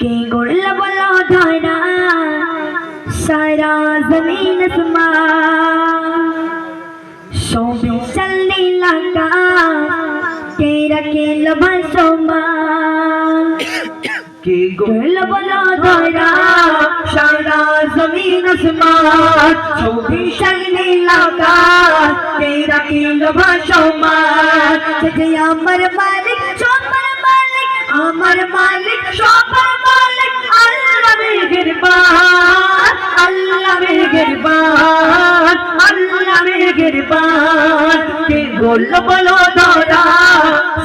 के गुल बोलो धारा सारा जमीन आसमान शोभे चलने लगा तेरा केल भाषोमा के गुल बोलो धारा सारा जमीन आसमान शोभे चलने लगा तेरा केल भाषोमा जय अमर मालिक शोभर मालिक अमर मालिक शोभर मालिक अल्लाह मेहरबान अल्लाह मेहरबान अल्लाह मेहरबान के गोल बोलो दौरा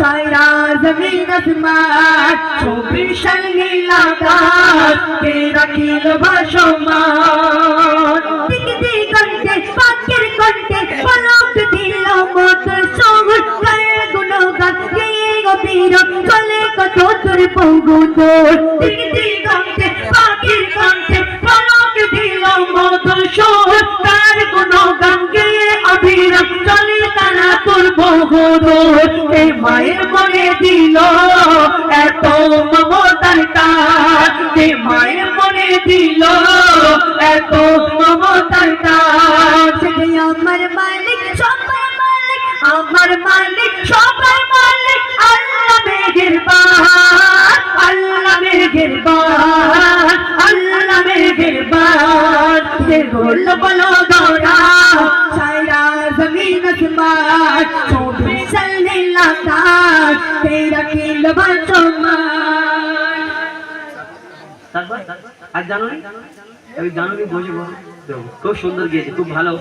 सारा जमीन आसमान शोभे चलने लगा तेरा केल भाषोमान दिखते कंठे पाकेर कंठे पलक दिल मत शोभर कर गुणगान के गभीर चले कत তোর পঙ্গু তোর দিকে গামতে পাখির কান্তে পলক দিল মত শোর তার কোনো গান গেয়ে অবিরাম চলে তারা তোর বহুদূর এই মায়ের মনে দিল এত মমতার টান এই মায়ের মনে দিল এত মমতার টান সে আমার মালিক সবার মালিক আমার মালিক সবার মালিক আল্লাহ মেহেরবান अल्लाह मेहरबान अल्लाह मेहरबान के गोल बोलो दौरा सारा जमीन आसमान शोभे चलने लगा तेरा केल भाषोमान आज জানো নি বসে খুব সুন্দর গিয়েছে খুব ভালো